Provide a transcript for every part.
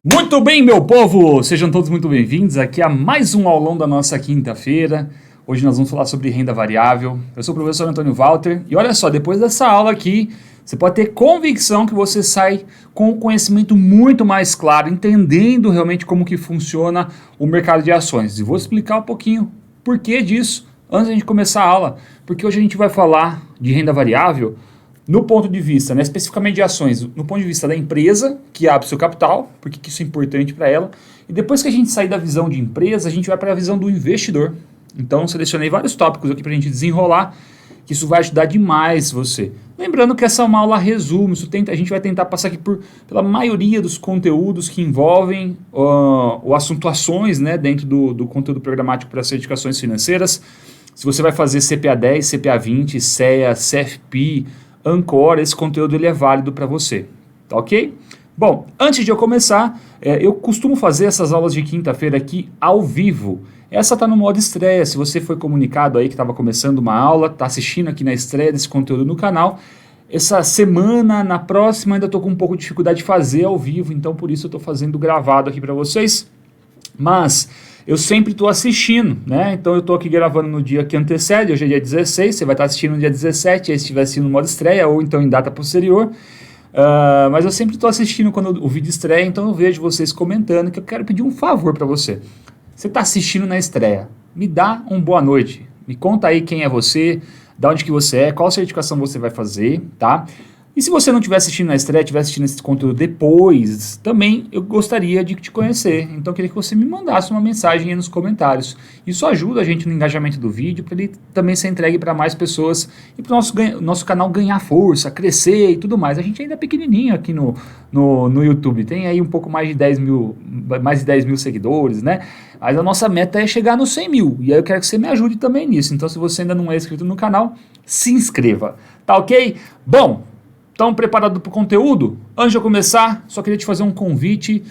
Muito bem, meu povo! Sejam todos muito bem-vindos aqui a mais um aulão da nossa quinta-feira. Hoje nós vamos falar sobre renda variável. Eu sou o professor Antônio Walter e olha só, depois dessa aula aqui, você pode ter convicção que você sai com um conhecimento muito mais claro, entendendo realmente como que funciona o mercado de ações. E vou explicar um pouquinho por que disso antes da gente começar a aula, porque hoje a gente vai falar de renda variável no ponto de vista, especificamente de ações, no ponto de vista da empresa, que abre seu capital, porque isso é importante para ela, e depois que a gente sair da visão de empresa, a gente vai para a visão do investidor. Então, selecionei vários tópicos aqui para a gente desenrolar, que isso vai ajudar demais você. Lembrando que essa é uma aula resumo, a gente vai tentar passar aqui pela maioria dos conteúdos que envolvem o assunto ações, dentro do conteúdo programático para certificações financeiras. Se você vai fazer CPA 10, CPA 20, CEA, CFP, Ancora, esse conteúdo ele é válido para você, tá ok? Bom, antes de eu começar, eu costumo fazer essas aulas de quinta-feira aqui ao vivo. Essa está no modo estreia, se você foi comunicado aí que estava começando uma aula, está assistindo aqui na estreia desse conteúdo no canal, essa semana, na próxima, ainda estou com um pouco de dificuldade de fazer ao vivo, então por isso eu estou fazendo gravado aqui para vocês, mas eu sempre estou assistindo, então eu estou aqui gravando no dia que antecede, hoje é dia 16, você vai estar assistindo no dia 17, aí se estiver assistindo no modo estreia, ou então em data posterior, mas eu sempre estou assistindo quando o vídeo estreia, então eu vejo vocês comentando, que eu quero pedir um favor para você. Você está assistindo na estreia, me dá uma boa noite, me conta aí quem é você, de onde que você é, qual certificação você vai fazer, tá? E se você não estiver assistindo na estreia, estiver assistindo esse conteúdo depois, também eu gostaria de te conhecer. Então eu queria que você me mandasse uma mensagem aí nos comentários. Isso ajuda a gente no engajamento do vídeo, para ele também ser entregue para mais pessoas e para o nosso canal ganhar força, crescer e tudo mais. A gente ainda é pequenininho aqui no YouTube, tem aí um pouco mais de 10 mil seguidores, Mas a nossa meta é chegar nos 100 mil, e aí eu quero que você me ajude também nisso. Então se você ainda não é inscrito no canal, se inscreva, tá ok? Bom, estão preparados para o conteúdo? Antes de eu começar, só queria te fazer um convite.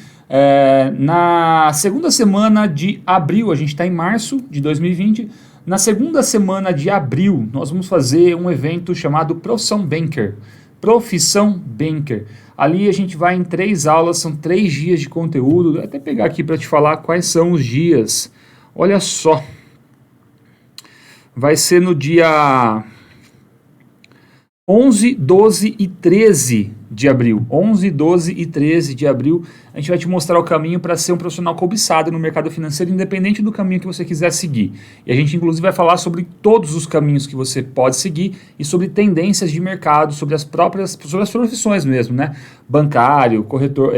Na segunda semana de abril, a gente está em março de 2020, na segunda semana de abril, nós vamos fazer um evento chamado Profissão Banker. Profissão Banker. Ali a gente vai em 3 aulas, são 3 dias de conteúdo. Vou até pegar aqui para te falar quais são os dias. Olha só. Vai ser no dia 11, 12 e 13 de abril. 11, 12 e 13 de abril, a gente vai te mostrar o caminho para ser um profissional cobiçado no mercado financeiro, independente do caminho que você quiser seguir. E a gente, inclusive, vai falar sobre todos os caminhos que você pode seguir e sobre tendências de mercado, sobre as profissões mesmo, Bancário, corretor,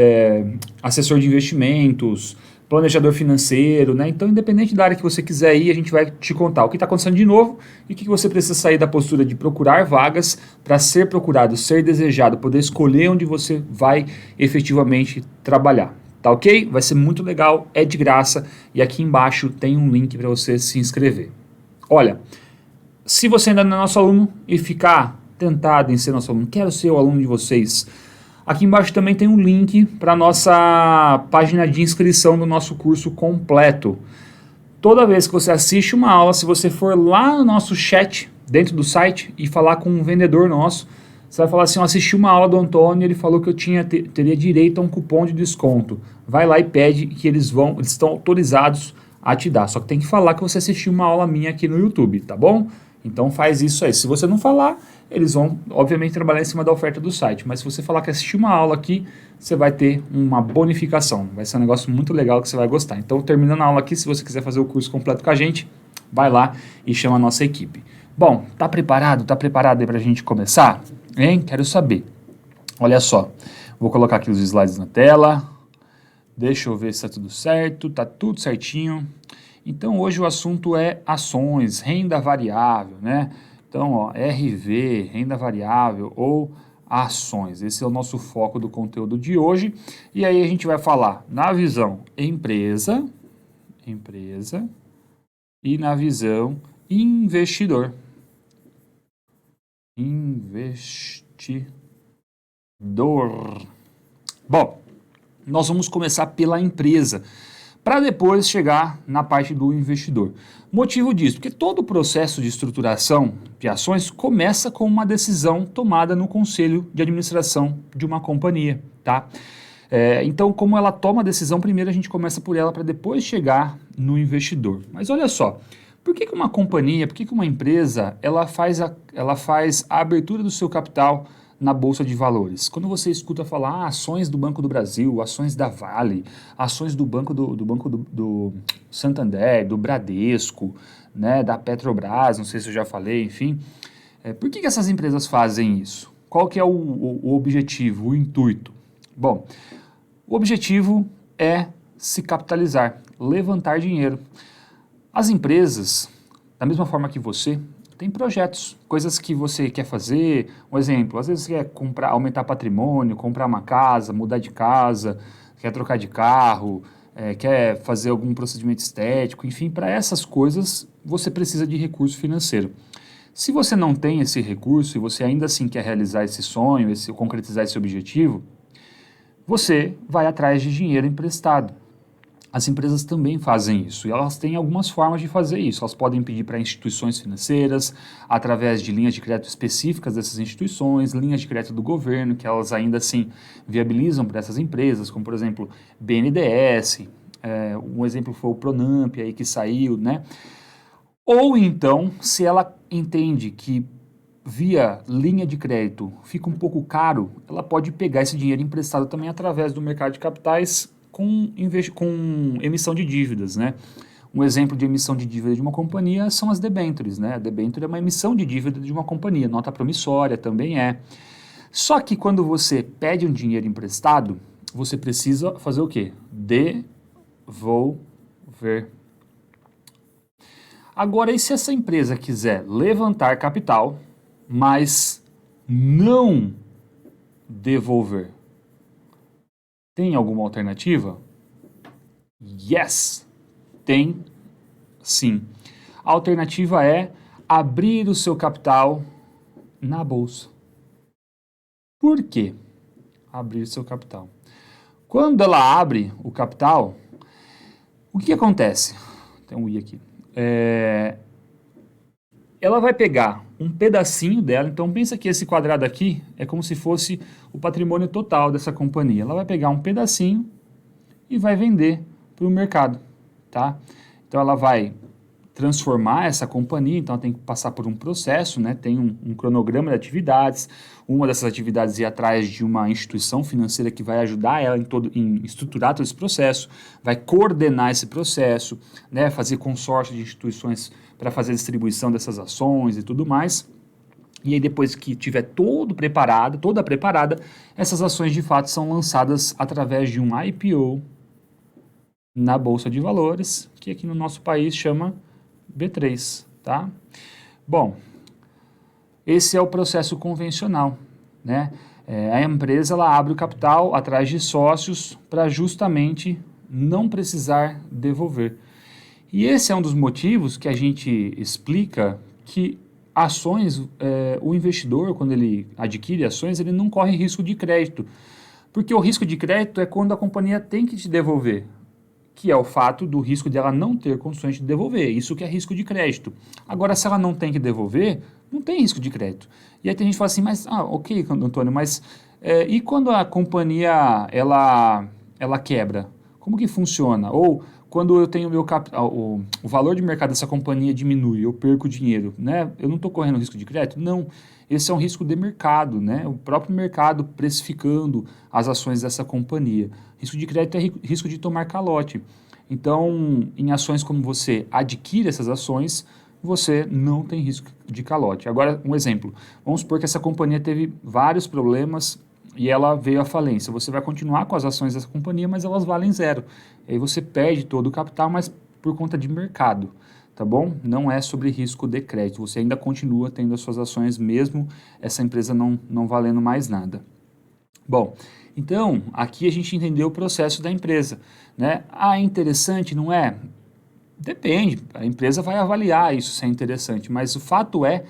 assessor de investimentos, planejador financeiro, Então, independente da área que você quiser ir, a gente vai te contar o que está acontecendo de novo e o que você precisa sair da postura de procurar vagas para ser procurado, ser desejado, poder escolher onde você vai efetivamente trabalhar, tá ok? Vai ser muito legal, é de graça e aqui embaixo tem um link para você se inscrever. Olha, se você ainda não é nosso aluno e ficar tentado em ser nosso aluno, quero ser o aluno de vocês, aqui embaixo também tem um link para a nossa página de inscrição do nosso curso completo. Toda vez que você assiste uma aula, se você for lá no nosso chat, dentro do site, e falar com um vendedor nosso, você vai falar assim, eu assisti uma aula do Antônio, ele falou que eu teria direito a um cupom de desconto. Vai lá e pede que eles estão autorizados a te dar. Só que tem que falar que você assistiu uma aula minha aqui no YouTube, tá bom? Então faz isso aí. Se você não falar, eles vão, obviamente, trabalhar em cima da oferta do site. Mas se você falar que assistiu uma aula aqui, você vai ter uma bonificação. Vai ser um negócio muito legal que você vai gostar. Então, terminando a aula aqui, se você quiser fazer o curso completo com a gente, vai lá e chama a nossa equipe. Bom, tá preparado? Tá preparado aí pra gente começar? Hein? Quero saber. Olha só. Vou colocar aqui os slides na tela. Deixa eu ver se tá tudo certo. Tá tudo certinho. Então, hoje o assunto é ações, renda variável, Então, RV, renda variável ou ações. Esse é o nosso foco do conteúdo de hoje. E aí a gente vai falar na visão empresa e na visão investidor. Bom, nós vamos começar pela empresa, para depois chegar na parte do investidor. Motivo disso, porque todo o processo de estruturação de ações começa com uma decisão tomada no conselho de administração de uma companhia, tá? Então, como ela toma a decisão, primeiro a gente começa por ela para depois chegar no investidor. Mas olha só, por que uma companhia, por que uma empresa, ela faz a abertura do seu capital na Bolsa de Valores? Quando você escuta falar ações do Banco do Brasil, ações da Vale, ações do Banco do Santander, do Bradesco, né, da Petrobras, não sei se eu já falei, enfim. Por que essas empresas fazem isso? Qual que é o objetivo, o intuito? Bom, o objetivo é se capitalizar, levantar dinheiro. As empresas, da mesma forma que você, têm projetos, coisas que você quer fazer. Um exemplo, às vezes você quer comprar, aumentar patrimônio, comprar uma casa, mudar de casa, quer trocar de carro, quer fazer algum procedimento estético, enfim, para essas coisas você precisa de recurso financeiro. Se você não tem esse recurso e você ainda assim quer realizar esse sonho, concretizar esse objetivo, você vai atrás de dinheiro emprestado. As empresas também fazem isso e elas têm algumas formas de fazer isso. Elas podem pedir para instituições financeiras, através de linhas de crédito específicas dessas instituições, linhas de crédito do governo, que elas ainda assim viabilizam para essas empresas, como por exemplo BNDES, um exemplo foi o Pronamp aí que saiu, né? Ou então, se ela entende que via linha de crédito fica um pouco caro, ela pode pegar esse dinheiro emprestado também através do mercado de capitais com emissão de dívidas, né? Um exemplo de emissão de dívida de uma companhia são as debêntures, né? A debênture é uma emissão de dívida de uma companhia, nota promissória também é. Só que quando você pede um dinheiro emprestado, você precisa fazer o quê? Devolver. Agora, e se essa empresa quiser levantar capital, mas não devolver? Tem alguma alternativa? Yes, tem sim. A alternativa é abrir o seu capital na bolsa. Por quê? Abrir o seu capital. Quando ela abre o capital, o que acontece? Tem um i aqui. Ela vai pegar um pedacinho dela, então pensa que esse quadrado aqui é como se fosse o patrimônio total dessa companhia. Ela vai pegar um pedacinho e vai vender para o mercado, tá? Então ela vai transformar essa companhia, então ela tem que passar por um processo, né? Tem um cronograma de atividades, uma dessas atividades ir atrás de uma instituição financeira que vai ajudar ela em estruturar todo esse processo, vai coordenar esse processo, né? Fazer consórcio de instituições para fazer a distribuição dessas ações e tudo mais. E aí depois que tiver toda preparada, essas ações de fato são lançadas através de um IPO na Bolsa de Valores, que aqui no nosso país chama B3, tá? Bom, esse é o processo convencional, né? A empresa ela abre o capital atrás de sócios para justamente não precisar devolver. E esse é um dos motivos que a gente explica que ações, o investidor, quando ele adquire ações, ele não corre risco de crédito. Porque o risco de crédito é quando a companhia tem que te devolver, que é o fato do risco de ela não ter condições de devolver. Isso que é risco de crédito. Agora, se ela não tem que devolver, não tem risco de crédito. E aí tem gente que fala assim, mas, ok, Antônio, mas e quando a companhia, ela quebra? Como que funciona? Ou quando eu tenho meu capital, o valor de mercado dessa companhia diminui, eu perco dinheiro, né? Eu não estou correndo risco de crédito? Não. Esse é um risco de mercado, né? O próprio mercado precificando as ações dessa companhia. Risco de crédito é risco de tomar calote. Então, em ações como você adquire essas ações, você não tem risco de calote. Agora, um exemplo. Vamos supor que essa companhia teve vários problemas e ela veio à falência. Você vai continuar com as ações dessa companhia, mas elas valem zero. E aí você perde todo o capital, mas por conta de mercado, tá bom? Não é sobre risco de crédito. Você ainda continua tendo as suas ações, mesmo essa empresa não valendo mais nada. Bom, então, aqui a gente entendeu o processo da empresa, né? É interessante, não é? Depende, a empresa vai avaliar isso se é interessante, mas o fato é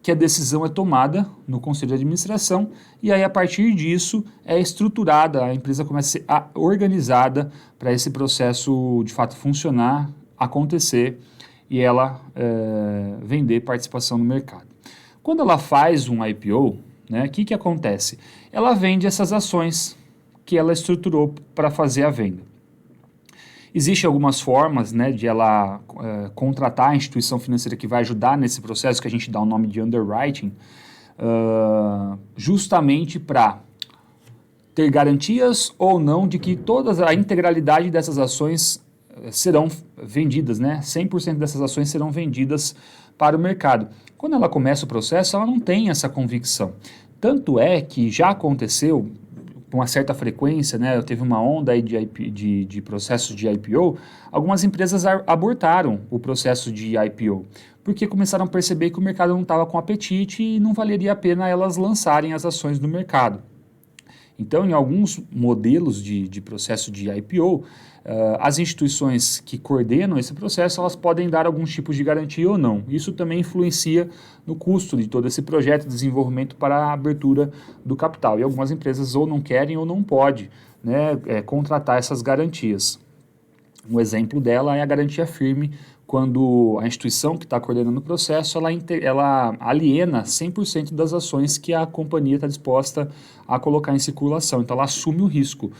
que a decisão é tomada no conselho de administração e aí a partir disso é estruturada, a empresa começa a ser organizada para esse processo de fato funcionar, acontecer e ela vender participação no mercado. Quando ela faz um IPO, né, o que acontece? Ela vende essas ações que ela estruturou para fazer a venda. Existem algumas formas, né, de ela contratar a instituição financeira que vai ajudar nesse processo, que a gente dá o nome de underwriting, justamente para ter garantias ou não de que a integralidade dessas ações serão vendidas, né? 100% dessas ações serão vendidas para o mercado. Quando ela começa o processo, ela não tem essa convicção. Tanto é que já aconteceu com uma certa frequência, né? Teve uma onda aí de processos de IPO, algumas empresas abortaram o processo de IPO, porque começaram a perceber que o mercado não estava com apetite e não valeria a pena elas lançarem as ações no mercado. Então, em alguns modelos de processo de IPO, as instituições que coordenam esse processo, elas podem dar alguns tipos de garantia ou não. Isso também influencia no custo de todo esse projeto de desenvolvimento para a abertura do capital. E algumas empresas ou não querem ou não podem, né, contratar essas garantias. Um exemplo dela é a garantia firme, quando a instituição que está coordenando o processo, ela aliena 100% das ações que a companhia está disposta a colocar em circulação. Então, ela assume o risco.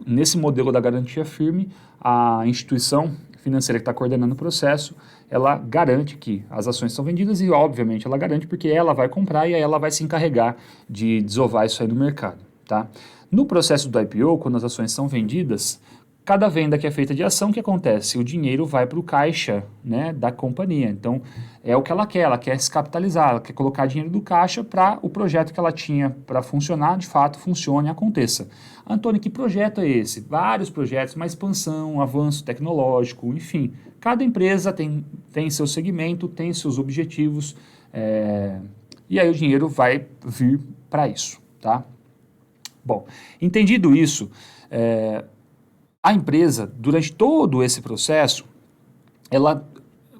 Nesse modelo da garantia firme, a instituição financeira que está coordenando o processo, ela garante que as ações são vendidas e, obviamente, ela garante porque ela vai comprar e aí ela vai se encarregar de desovar isso aí no mercado. Tá? No processo do IPO, quando as ações são vendidas, cada venda que é feita de ação, o que acontece? O dinheiro vai para o caixa, né, da companhia. Então, é o que ela quer se capitalizar, ela quer colocar dinheiro do caixa para o projeto que ela tinha para funcionar, de fato, funcione e aconteça. Antônio, que projeto é esse? Vários projetos, uma expansão, um avanço tecnológico, enfim. Cada empresa tem seu segmento, tem seus objetivos, e aí o dinheiro vai vir para isso, tá? Bom, entendido isso, a empresa, durante todo esse processo, ela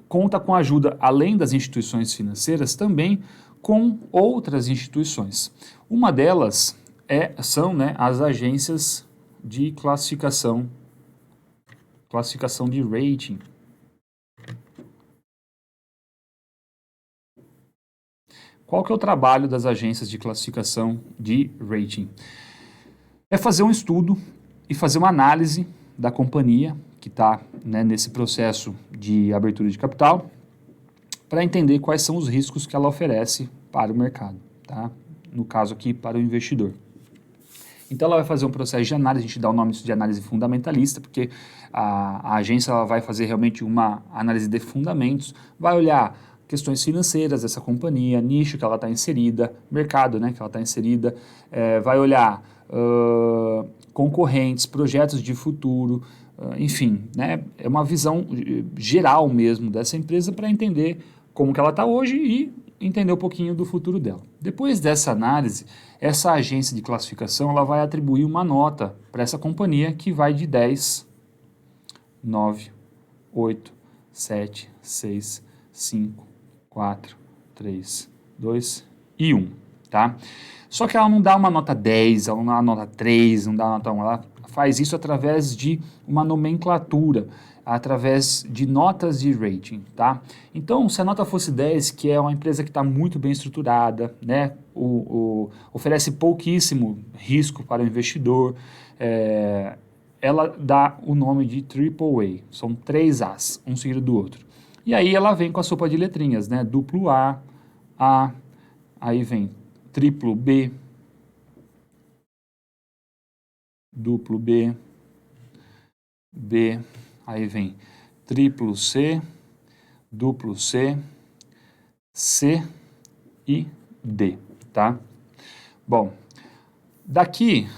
conta com a ajuda, além das instituições financeiras, também com outras instituições. Uma delas são, né, as agências de classificação de rating. Qual que é o trabalho das agências de classificação de rating? É fazer um estudo e fazer uma análise da companhia que está, né, nesse processo de abertura de capital para entender quais são os riscos que ela oferece para o mercado, tá? No caso aqui, para o investidor. Então ela vai fazer um processo de análise, a gente dá o nome disso de análise fundamentalista, porque a agência ela vai fazer realmente uma análise de fundamentos, vai olhar questões financeiras dessa companhia, nicho que ela está inserida, mercado, né, que ela está inserida, vai olhar concorrentes, projetos de futuro, enfim, né, é uma visão geral mesmo dessa empresa para entender como que ela está hoje e entender um pouquinho do futuro dela. Depois dessa análise, essa agência de classificação ela vai atribuir uma nota para essa companhia que vai de 10, 9, 8, 7, 6, 5, 4, 3, 2 e 1, tá? Só que ela não dá uma nota 10, ela não dá uma nota 3, não dá uma nota 1, ela faz isso através de uma nomenclatura, através de notas de rating, tá? Então, se a nota fosse 10, que é uma empresa que está muito bem estruturada, né, oferece pouquíssimo risco para o investidor, ela dá o nome de AAA, são 3 As, um seguido do outro. E aí ela vem com a sopa de letrinhas, né, duplo A, aí vem triplo B, duplo B, B, aí vem triplo C, duplo C, C e D, tá? Bom, daqui,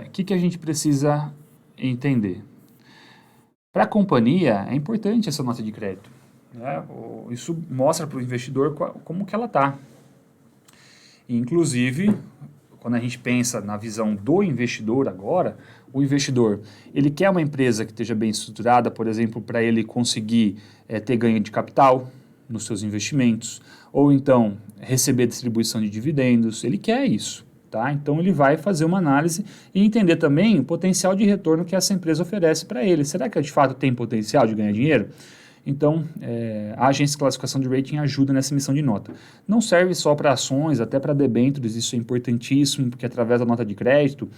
o que a gente precisa entender? Para a companhia, é importante essa nota de crédito, né? Isso mostra para o investidor como que ela está. Inclusive, quando a gente pensa na visão do investidor agora, o investidor, ele quer uma empresa que esteja bem estruturada, por exemplo, para ele conseguir ter ganho de capital nos seus investimentos, ou então receber distribuição de dividendos, ele quer isso, tá? Então ele vai fazer uma análise e entender também o potencial de retorno que essa empresa oferece para ele. Será que de fato tem potencial de ganhar dinheiro? Então, a agência de classificação de rating ajuda nessa emissão de nota. Não serve só para ações, até para debêntures, isso é importantíssimo, porque através da nota de crédito,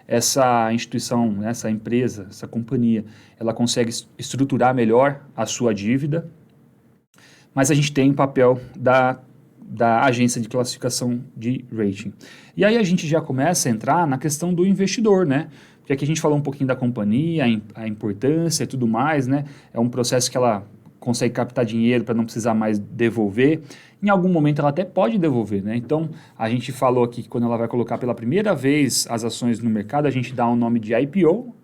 essa instituição, né, essa empresa, essa companhia, ela consegue estruturar melhor a sua dívida, mas a gente tem o papel da agência de classificação de rating. E aí a gente já começa a entrar na questão do investidor, né? Porque aqui a gente falou um pouquinho da companhia, a importância e tudo mais, né? É um processo que ela consegue captar dinheiro para não precisar mais devolver. Em algum momento ela até pode devolver, né? Então a gente falou aqui que quando ela vai colocar pela primeira vez as ações no mercado, a gente dá um nome de IPO,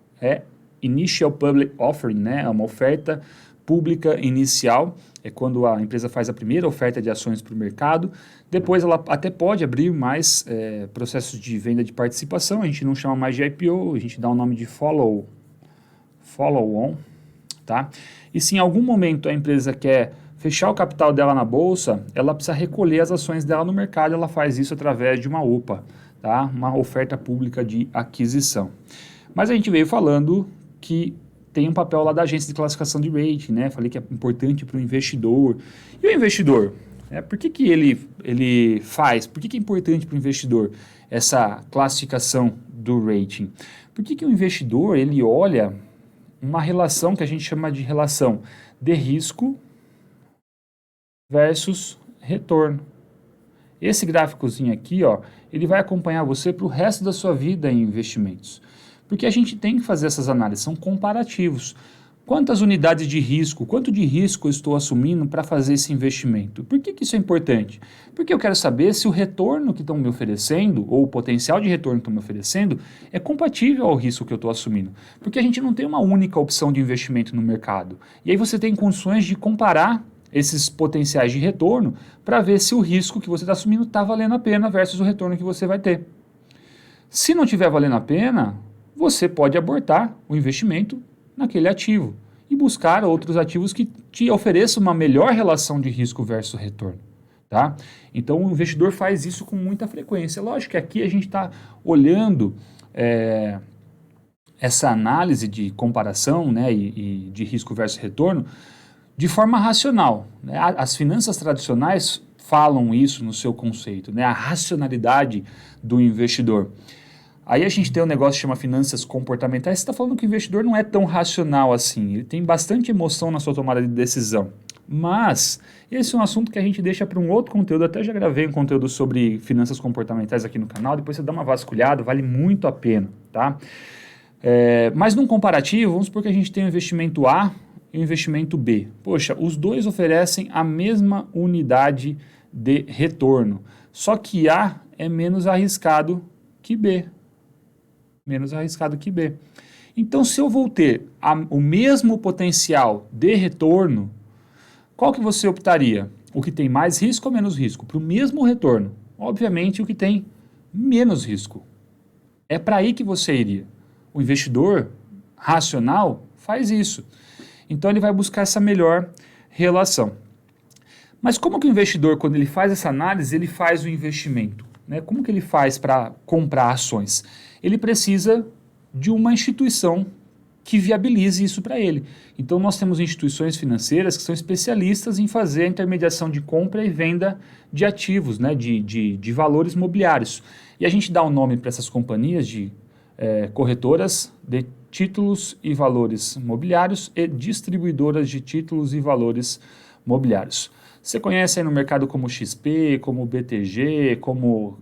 Initial Public Offering, né? É uma oferta pública inicial, é quando a empresa faz a primeira oferta de ações para o mercado. Depois ela até pode abrir mais processos de venda de participação, a gente não chama mais de IPO, a gente dá o nome de follow-on, tá? E se em algum momento a empresa quer fechar o capital dela na bolsa, ela precisa recolher as ações dela no mercado, ela faz isso através de uma OPA, tá? Uma oferta pública de aquisição. Mas a gente veio falando que tem um papel lá da agência de classificação de rating, né? Falei que é importante para o investidor. E o investidor? Por que ele faz? Por que é importante para o investidor essa classificação do rating? Por que o investidor ele olha uma relação que a gente chama de relação de risco versus retorno? Esse gráficozinho aqui, ó, ele vai acompanhar você para o resto da sua vida em investimentos. Porque a gente tem que fazer essas análises, são comparativos. Quantas unidades de risco, quanto de risco eu estou assumindo para fazer esse investimento? Por que isso é importante? Porque eu quero saber se o retorno que estão me oferecendo, ou o potencial de retorno que estão me oferecendo, é compatível ao risco que eu estou assumindo. Porque a gente não tem uma única opção de investimento no mercado. E aí você tem condições de comparar esses potenciais de retorno para ver se o risco que você está assumindo está valendo a pena versus o retorno que você vai ter. Se não estiver valendo a pena, você pode abortar o investimento naquele ativo e buscar outros ativos que te ofereçam uma melhor relação de risco versus retorno, tá? Então o investidor faz isso com muita frequência. Lógico que aqui a gente está olhando essa análise de comparação, né, e de risco versus retorno de forma racional, né? As finanças tradicionais falam isso no seu conceito, né? A racionalidade do investidor. Aí a gente tem um negócio que chama finanças comportamentais. Você está falando que o investidor não é tão racional assim. Ele tem bastante emoção na sua tomada de decisão. Mas esse é um assunto que a gente deixa para um outro conteúdo. Até já gravei um conteúdo sobre finanças comportamentais aqui no canal. Depois você dá uma vasculhada, vale muito a pena, tá? Mas num comparativo, vamos supor que a gente tem o investimento A e o investimento B. Poxa, os dois oferecem a mesma unidade de retorno. Só que A é menos arriscado que B. Menos arriscado que B. Então, se eu vou ter o mesmo potencial de retorno, qual que você optaria? O que tem mais risco ou menos risco? Para o mesmo retorno. Obviamente, o que tem menos risco. É para aí que você iria. O investidor racional faz isso. Então, ele vai buscar essa melhor relação. Mas como que o investidor, quando ele faz essa análise, ele faz o investimento? Né? Como que ele faz para comprar ações? Ele precisa de uma instituição que viabilize isso para ele. Então nós temos instituições financeiras que são especialistas em fazer a intermediação de compra e venda de ativos, né? de valores mobiliários. E a gente dá um nome para essas companhias de corretoras de títulos e valores mobiliários e distribuidoras de títulos e valores mobiliários. Você conhece aí no mercado como XP, como BTG, como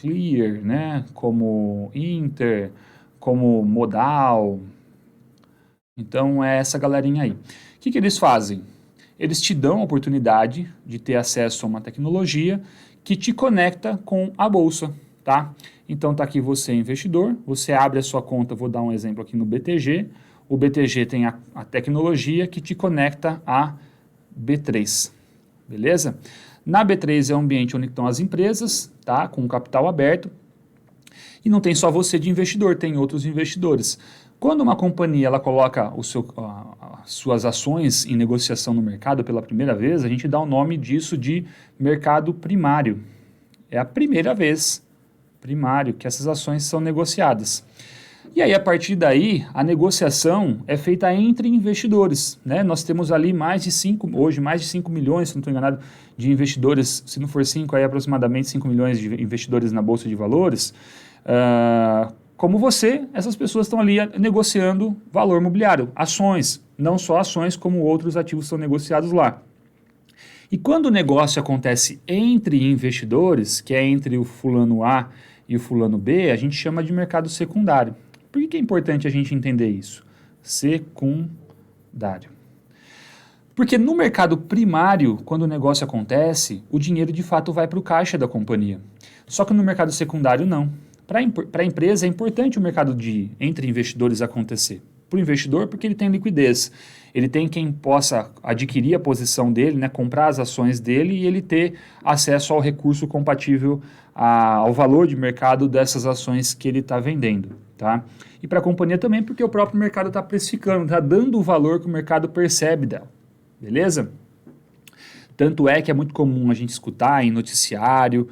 Clear, né? Como Inter, como Modal. Então é essa galerinha aí. O que eles fazem? Eles te dão a oportunidade de ter acesso a uma tecnologia que te conecta com a bolsa, tá? Então tá aqui você investidor, você abre a sua conta, vou dar um exemplo aqui no BTG. O BTG tem a tecnologia que te conecta a B3. Beleza? Na B3 é um ambiente onde estão as empresas, tá? Com capital aberto. E não tem só você de investidor, tem outros investidores. Quando uma companhia ela coloca suas ações em negociação no mercado pela primeira vez, a gente dá o nome disso de mercado primário. É a primeira vez primário que essas ações são negociadas. E aí, a partir daí, a negociação é feita entre investidores, né? Nós temos ali hoje mais de 5 milhões, se não estou enganado, de investidores, se não for 5, aí aproximadamente 5 milhões de investidores na Bolsa de Valores, como você, essas pessoas estão ali negociando valor mobiliário, ações, não só ações, como outros ativos são negociados lá. E quando o negócio acontece entre investidores, que é entre o fulano A e o fulano B, a gente chama de mercado secundário. Por que é importante a gente entender isso? Secundário. Porque no mercado primário, quando o negócio acontece, o dinheiro de fato vai para o caixa da companhia. Só que no mercado secundário, não. Para a empresa é importante o mercado entre investidores acontecer. Para o investidor, porque ele tem liquidez. Ele tem quem possa adquirir a posição dele, né, comprar as ações dele e ele ter acesso ao recurso compatível ao valor de mercado dessas ações que ele está vendendo. Tá? E para a companhia também, porque o próprio mercado está precificando, está dando o valor que o mercado percebe dela. Beleza? Tanto é que é muito comum a gente escutar em noticiário,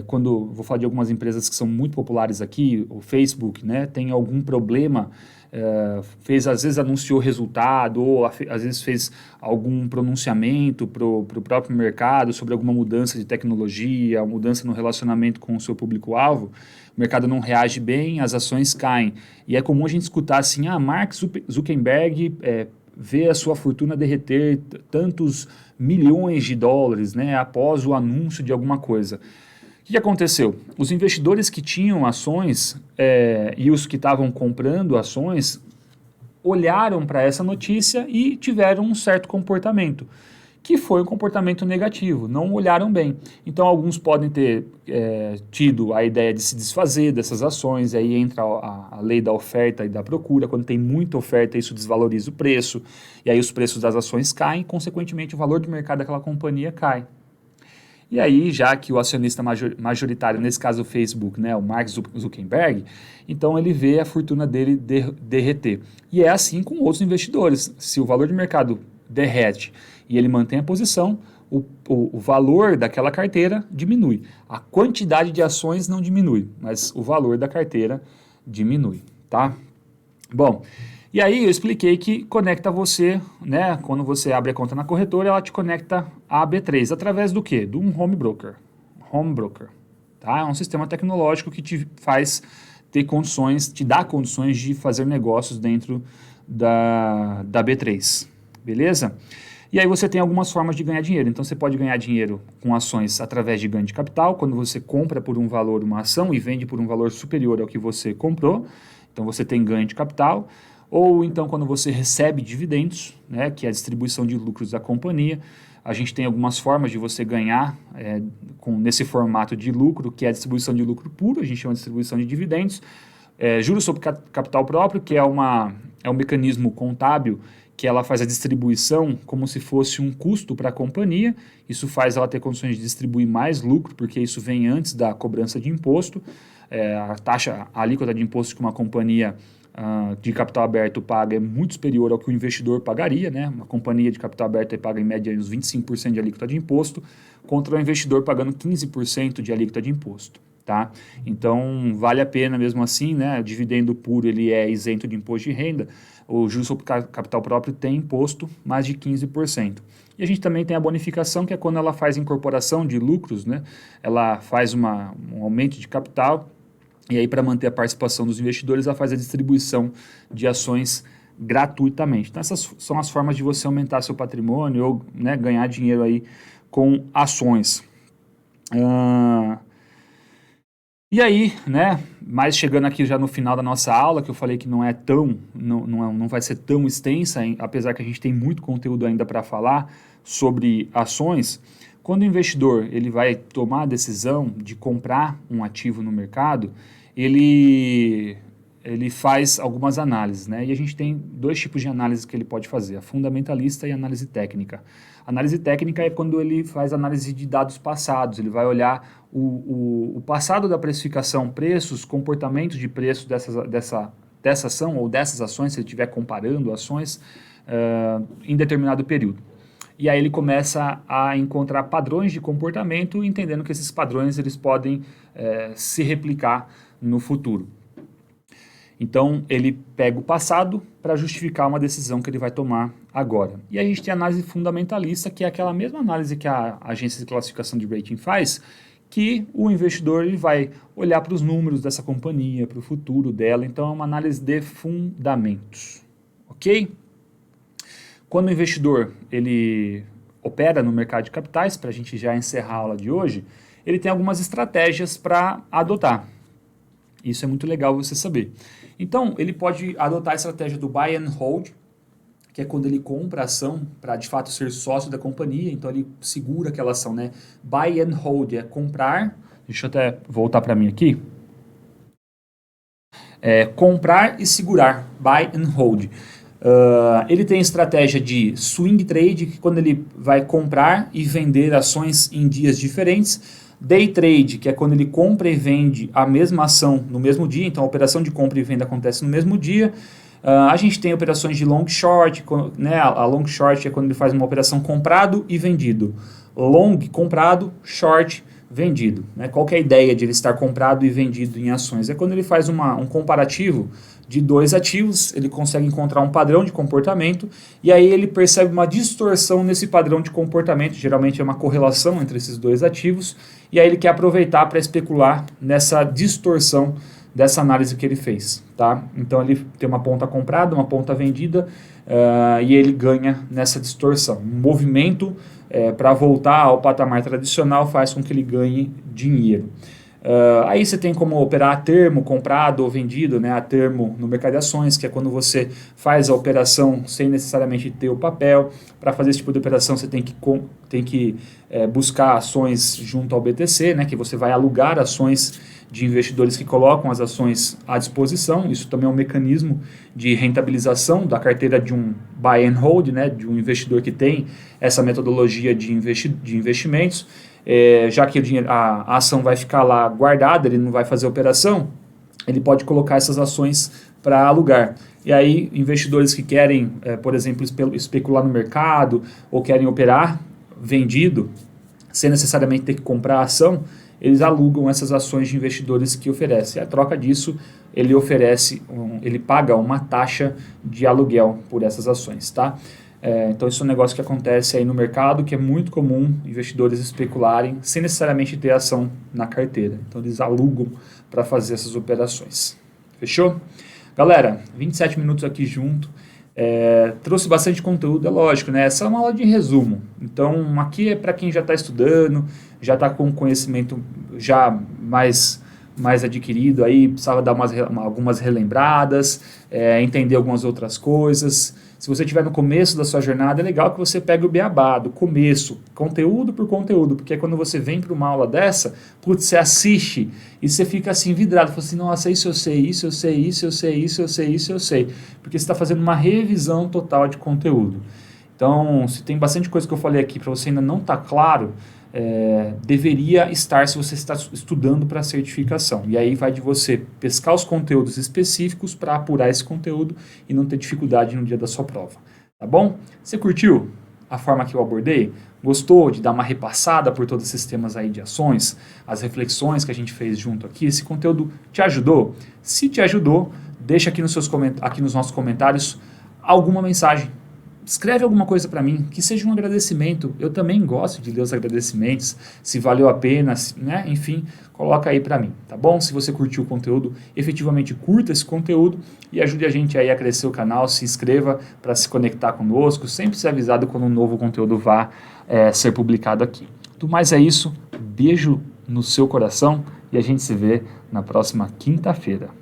quando vou falar de algumas empresas que são muito populares aqui, o Facebook, né, tem algum problema, às vezes anunciou resultado, ou às vezes fez algum pronunciamento para o próprio mercado sobre alguma mudança de tecnologia, mudança no relacionamento com o seu público-alvo, o mercado não reage bem, as ações caem. E é comum a gente escutar assim, Mark Zuckerberg vê a sua fortuna derreter tantos milhões de dólares, né, após o anúncio de alguma coisa. O que aconteceu? Os investidores que tinham ações e os que estavam comprando ações olharam para essa notícia e tiveram um certo comportamento, que foi um comportamento negativo, não olharam bem. Então, alguns podem ter tido a ideia de se desfazer dessas ações, aí entra a lei da oferta e da procura. Quando tem muita oferta, isso desvaloriza o preço, e aí os preços das ações caem, consequentemente o valor de mercado daquela companhia cai. E aí, já que o acionista majoritário, nesse caso o Facebook, né, o Mark Zuckerberg, então ele vê a fortuna dele derreter. E é assim com outros investidores. Se o valor de mercado derrete e ele mantém a posição, o valor daquela carteira diminui. A quantidade de ações não diminui, mas o valor da carteira diminui, tá? Bom, e aí eu expliquei que conecta você, né, quando você abre a conta na corretora, ela te conecta à B3, através do quê? De um home broker. Home broker, tá? É um sistema tecnológico que te faz ter condições, te dá condições de fazer negócios dentro da B3, beleza? E aí você tem algumas formas de ganhar dinheiro. Então você pode ganhar dinheiro com ações através de ganho de capital, quando você compra por um valor uma ação e vende por um valor superior ao que você comprou. Então você tem ganho de capital. Ou então quando você recebe dividendos, né, que é a distribuição de lucros da companhia. A gente tem algumas formas de você ganhar nesse formato de lucro, que é a distribuição de lucro puro, a gente chama de distribuição de dividendos. Juros sobre capital próprio, que é um mecanismo contábil que ela faz a distribuição como se fosse um custo para a companhia. Isso faz ela ter condições de distribuir mais lucro, porque isso vem antes da cobrança de imposto. A alíquota de imposto que uma companhia de capital aberto paga é muito superior ao que o investidor pagaria, né? Uma companhia de capital aberto paga em média uns 25% de alíquota de imposto, contra o investidor pagando 15% de alíquota de imposto. Tá? Então, vale a pena mesmo assim, né? O dividendo puro ele é isento de imposto de renda, o juros sobre capital próprio tem imposto mais de 15%. E a gente também tem a bonificação, que é quando ela faz incorporação de lucros, né? Ela faz um aumento de capital, e aí para manter a participação dos investidores, ela faz a distribuição de ações gratuitamente. Então, essas são as formas de você aumentar seu patrimônio ou, né, ganhar dinheiro aí com ações. E aí, né, mas chegando aqui já no final da nossa aula, que eu falei que não vai ser tão extensa, apesar que a gente tem muito conteúdo ainda para falar sobre ações. Quando o investidor ele vai tomar a decisão de comprar um ativo no mercado, ele faz algumas análises, né? E a gente tem dois tipos de análise que ele pode fazer, a fundamentalista e a análise técnica. A análise técnica é quando ele faz análise de dados passados, ele vai olhar o passado da precificação, preços, comportamentos de preço dessa ação ou dessas ações, se ele estiver comparando ações em determinado período. E aí ele começa a encontrar padrões de comportamento, entendendo que esses padrões eles podem se replicar no futuro. Então, ele pega o passado para justificar uma decisão que ele vai tomar agora. E a gente tem a análise fundamentalista, que é aquela mesma análise que a agência de classificação de rating faz, que o investidor ele vai olhar para os números dessa companhia, para o futuro dela, então é uma análise de fundamentos, ok? Quando o investidor ele opera no mercado de capitais, para a gente já encerrar a aula de hoje, ele tem algumas estratégias para adotar. Isso é muito legal você saber. Então, ele pode adotar a estratégia do buy and hold, que é quando ele compra a ação para de fato ser sócio da companhia, então ele segura aquela ação, né? Buy and hold é comprar, deixa eu até voltar para mim aqui, comprar e segurar, buy and hold. Ele tem estratégia de swing trade, que quando ele vai comprar e vender ações em dias diferentes. Day trade, que é quando ele compra e vende a mesma ação no mesmo dia, então a operação de compra e venda acontece no mesmo dia. A gente tem operações de long short, né? A long short é quando ele faz uma operação comprado e vendido. Long, comprado, short, vendido. Né? Qual que é a ideia de ele estar comprado e vendido em ações? É quando ele faz um comparativo de dois ativos, ele consegue encontrar um padrão de comportamento e aí ele percebe uma distorção nesse padrão de comportamento, geralmente é uma correlação entre esses dois ativos, e aí ele quer aproveitar para especular nessa distorção dessa análise que ele fez, tá? Então ele tem uma ponta comprada, uma ponta vendida, e ele ganha nessa distorção. Um movimento para voltar ao patamar tradicional faz com que ele ganhe dinheiro. Aí você tem como operar a termo, comprado ou vendido, né? A termo no mercado de ações, que é quando você faz a operação sem necessariamente ter o papel. Para fazer esse tipo de operação você tem que buscar ações junto ao BTC, né? Que você vai alugar ações de investidores que colocam as ações à disposição. Isso também é um mecanismo de rentabilização da carteira de um buy and hold, né? De um investidor que tem essa metodologia de investimentos. Já que a ação vai ficar lá guardada, ele não vai fazer operação, ele pode colocar essas ações para alugar. E aí, investidores que querem, por exemplo, especular no mercado ou querem operar vendido, sem necessariamente ter que comprar a ação, eles alugam essas ações de investidores que oferecem. A troca disso, ele paga uma taxa de aluguel por essas ações, tá? Então isso é um negócio que acontece aí no mercado, que é muito comum investidores especularem sem necessariamente ter ação na carteira. Então eles alugam para fazer essas operações. Fechou? Galera, 27 minutos aqui junto. Trouxe bastante conteúdo, é lógico, né? Essa é uma aula de resumo. Então aqui é para quem já está estudando, já está com conhecimento já mais adquirido, aí precisava dar algumas relembradas, entender algumas outras coisas. Se você estiver no começo da sua jornada, é legal que você pegue o beabá do começo, conteúdo por conteúdo, porque quando você vem para uma aula dessa, putz, você assiste e você fica assim vidrado, fala assim, nossa, isso eu sei, isso eu sei, isso eu sei, isso eu sei, isso eu sei, porque você está fazendo uma revisão total de conteúdo. Então, se tem bastante coisa que eu falei aqui para você ainda não está claro, deveria estar se você está estudando para a certificação. E aí vai de você pescar os conteúdos específicos para apurar esse conteúdo e não ter dificuldade no dia da sua prova. Tá bom? Você curtiu a forma que eu abordei? Gostou de dar uma repassada por todos esses temas aí de ações? As reflexões que a gente fez junto aqui? Esse conteúdo te ajudou? Se te ajudou, deixa aqui nos nossos comentários alguma mensagem. Escreve alguma coisa para mim, que seja um agradecimento. Eu também gosto de ler os agradecimentos, se valeu a pena, né? Enfim, coloca aí para mim, tá bom? Se você curtiu o conteúdo, efetivamente curta esse conteúdo e ajude a gente aí a crescer o canal, se inscreva para se conectar conosco, sempre ser avisado quando um novo conteúdo vá ser publicado aqui. Do mais é isso, beijo no seu coração e a gente se vê na próxima quinta-feira.